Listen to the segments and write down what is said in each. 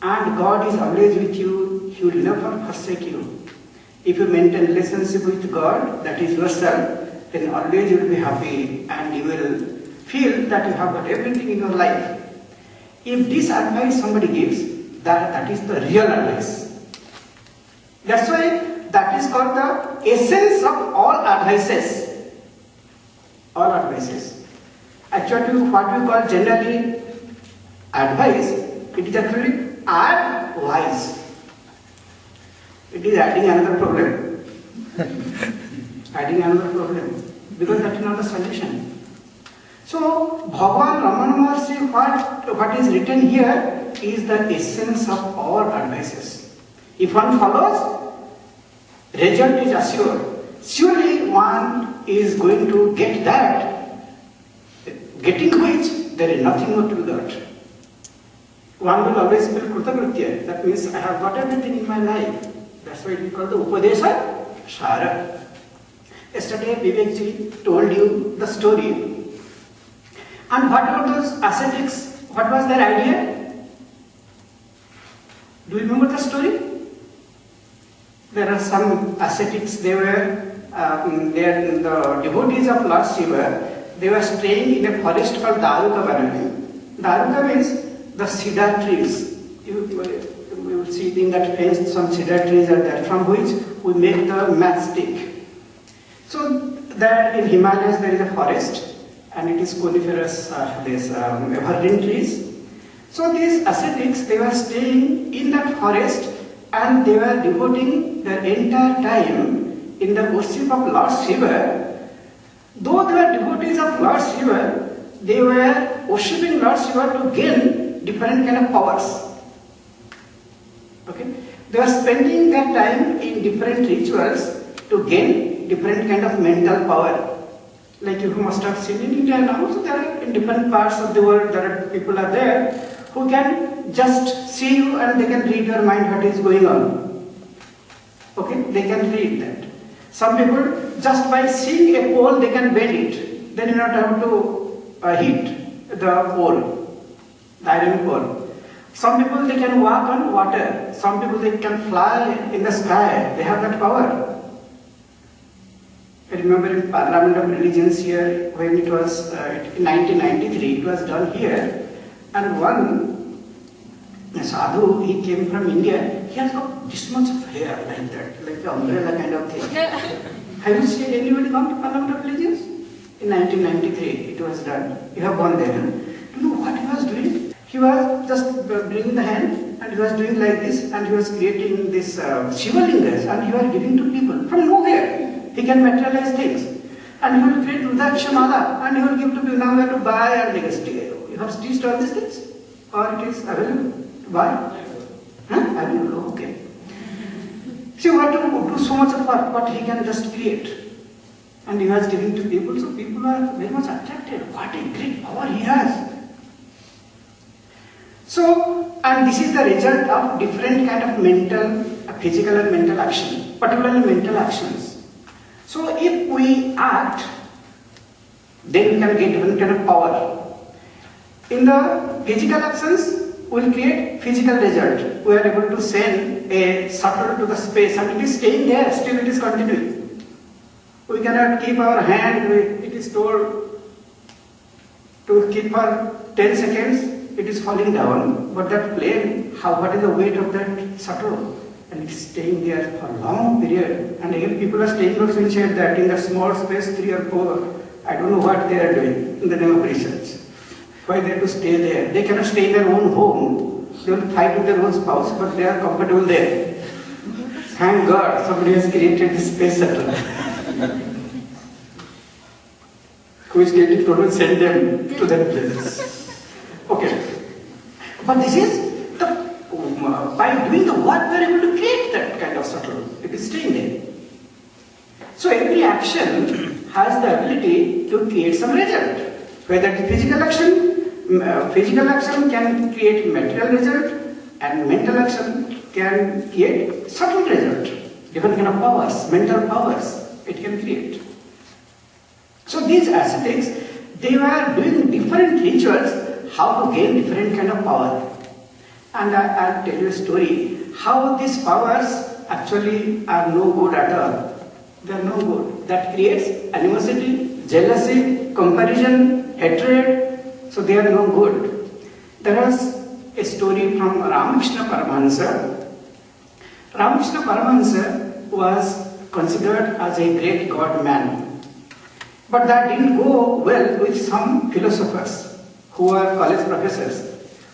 and God is always with you, He will never forsake you. If you maintain relationship with God, that is yourself, then always you will be happy and you will feel that you have got everything in your life. If this advice somebody gives, that is the real advice. That's why that is called the essence of all advices. All advices. Actually, what we call generally advice, it is actually advice. It is adding another problem. Adding another problem. Because that is not the solution. So, Bhagavan Ramana Maharshi, what is written here is the essence of all advices. If one follows, result is assured. Surely one is going to get that, getting which there is nothing more to be got. One will always feel Krutakritya. That means I have got everything in my life. That's why it is called the Upadesha Sara. Yesterday Vivekji told you the story. And what were those ascetics? What was their idea? Do you remember the story? There are some ascetics, they were the devotees of Lord Shiva. They were staying in a forest called Daruka Banani. Daruka means the cedar trees. You will see in that fence some cedar trees are there, from which we make the matchstick. So there in Himalayas there is a forest, and it is coniferous, evergreen trees. So these ascetics, they were staying in that forest and they were devoting their entire time in the worship of Lord Shiva. Though they were devotees of Lord Shiva, they were worshipping Lord Shiva to gain different kind of powers. Okay? They were spending their time in different rituals to gain different kind of mental power. Like you must have seen in India now, so there are in different parts of the world, there are people are there who can just see you and they can read your mind what is going on. Okay, they can read that. Some people, just by seeing a pole, they can bend it. Then you not have to hit the pole, the iron pole. Some people, they can walk on water. Some people, they can fly in the sky. They have that power. I remember in Parliament of Religions here, when it was in 1993, it was done here, and one sadhu, he came from India, he has got this much of hair like that, like an umbrella kind of thing. Have you seen anybody come to Parliament of Religions? In 1993, it was done. You have gone there. Do you know what he was doing? He was just bringing the hand, and he was doing like this, and he was creating this Shiva lingas, and he was giving to people from nowhere. He can materialize things. And he will create Rudraksha Mala, and he will give to people. Now you have to buy and they can stay. You have stitched all these things? Or it is available to buy? Available, okay. See, what to do so much of work, what he can just create. And he was giving to people, so people are very much attracted. What a great power he has. So, and this is the result of different kind of mental, physical and mental action, particularly mental actions. So if we act, then we can get different kind of power. In the physical actions, we will create physical result. We are able to send a shuttle to the space and it is staying there, still it is continuing. We cannot keep our hand, it is told to keep for 10 seconds, it is falling down. But that plane, what is the weight of that shuttle? And it is staying there for a long period. And again, people are staying also inside that in the small space, 3 or 4. I don't know what they are doing in the name of research. Why they have to stay there? They cannot stay in their own home. They will fight with their own spouse, but they are comfortable there. Thank God, somebody has created this space shuttle. Who is getting to send them to that place. Okay. But this is by doing the work, we are able to create that kind of shuttle. It is staying there. So every action has the ability to create some result. Whether it is physical action can create material result, and mental action can create subtle result. Different kind of powers, mental powers, it can create. So these ascetics, they were doing different rituals how to gain different kind of power. And I'll tell you a story how these powers actually are no good at all. They are no good. That creates animosity, jealousy, comparison, hatred. So they are no good. There is a story from Ramakrishna Paramahansa. Ramakrishna Paramahansa was considered as a great God man. But that didn't go well with some philosophers who are college professors.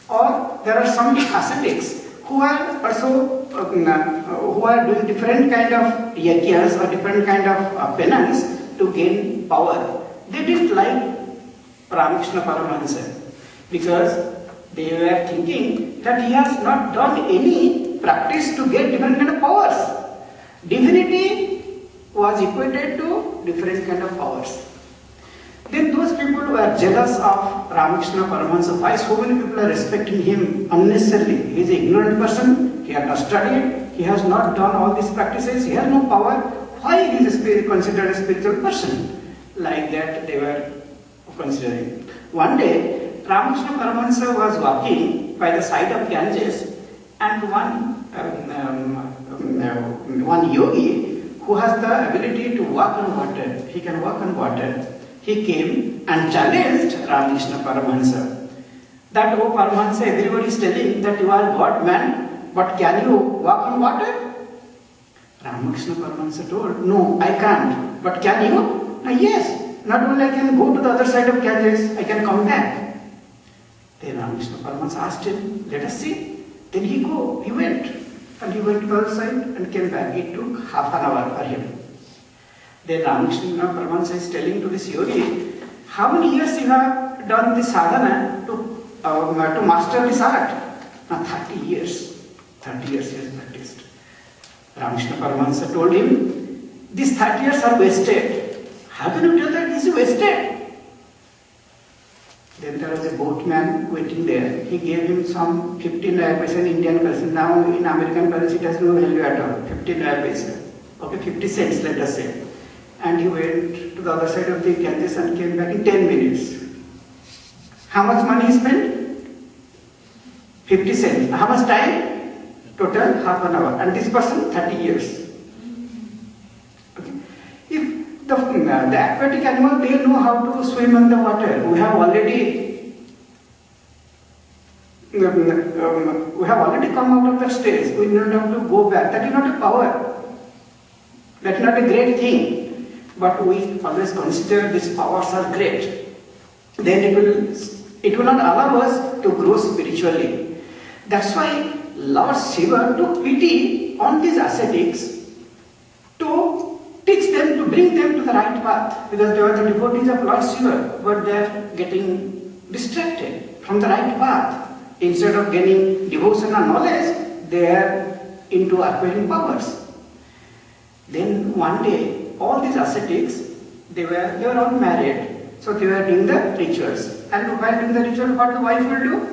Or there are some ascetics who are also who are doing different kind of yagyas or different kind of penance to gain power. They didn't like Ramakrishna Paramahansa because they were thinking that he has not done any practice to get different kind of powers. Divinity was equated to different kind of powers. Then those people were jealous of Ramakrishna Paramahansa. Why so many people are respecting him unnecessarily? He is an ignorant person, he has not studied, he has not done all these practices, he has no power. Why he is considered a spiritual person? Like that they were considering. One day, Ramakrishna Paramahansa was walking by the side of Ganges, and one yogi who has the ability to walk on water, he can walk on water. He came and challenged Ramakrishna Paramahansa. That, oh Paramahansa, everybody is telling that you are God man, but can you walk on water? Ramakrishna Paramahansa told, no, I can't. But can you? Yes, not only I can go to the other side of Ganges, I can come back. Then Ramakrishna Paramahansa asked him, let us see. Then he went. And he went to the other side and came back. It took half an hour for him. Then Ramakrishna Paramahansa is telling to this yogi, how many years you have done this sadhana to master this art? Now 30 years. 30 years he has practiced. Ramakrishna Paramahansa told him, these 30 years are wasted. How can you tell that this is wasted? Then there was a boatman waiting there. He gave him some 15 paisa in Indian currency. Now in American currency it has no value at all. 15 paisa. Okay, 50 cents let us say. And he went to the other side of the Ganges and came back in 10 minutes. How much money he spent? 50 cents. How much time? Total half an hour. And this person 30 years. Okay. If the aquatic animal, they know how to swim in the water. We have already come out of the stage. We don't have to go back. That is not a power. That is not a great thing. But we always consider these powers are great. Then it will not allow us to grow spiritually. That's why Lord Shiva took pity on these ascetics to teach them, to bring them to the right path. Because they were the devotees of Lord Shiva, but they are getting distracted from the right path. Instead of gaining devotion and knowledge, they are into acquiring powers. Then one day, all these ascetics, they were all married, so they were doing the rituals. And while doing the ritual, what the wife will do?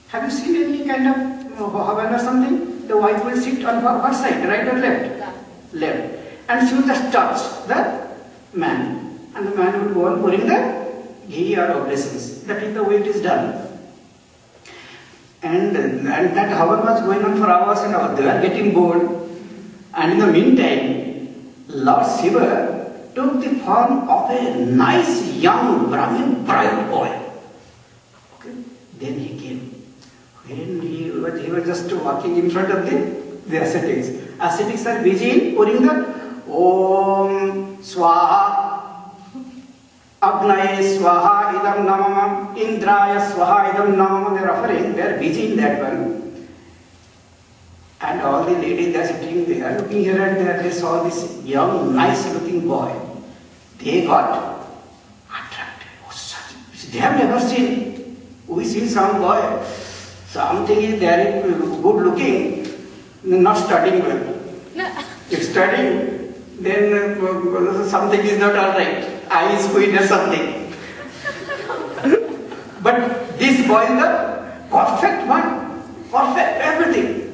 Have you seen any kind of havan or something? The wife will sit on her side, right or left? Left. And she will just touch the man. And the man will go on pouring the ghee or oblations. That is the way it is done. And that havan was going on for hours and hours. They were getting bored. And in the meantime, Lord Shiva took the form of a nice young Brahmin bright boy. Okay. Then he came. When he was just walking in front of the ascetics. Ascetics are busy in pouring the Om Swaha Agnaye Swaha Idam Namam Indraya Swaha Idam Namam. They are offering. They are busy in that one. And all the ladies are sitting there, looking here and there. They saw this young, nice-looking boy. They got attracted. Oh, such! They have never seen. We see some boy, something is there, good-looking, not studying well. If studying, then something is not all right. Eye is squint or something. But this boy is the perfect one, perfect everything.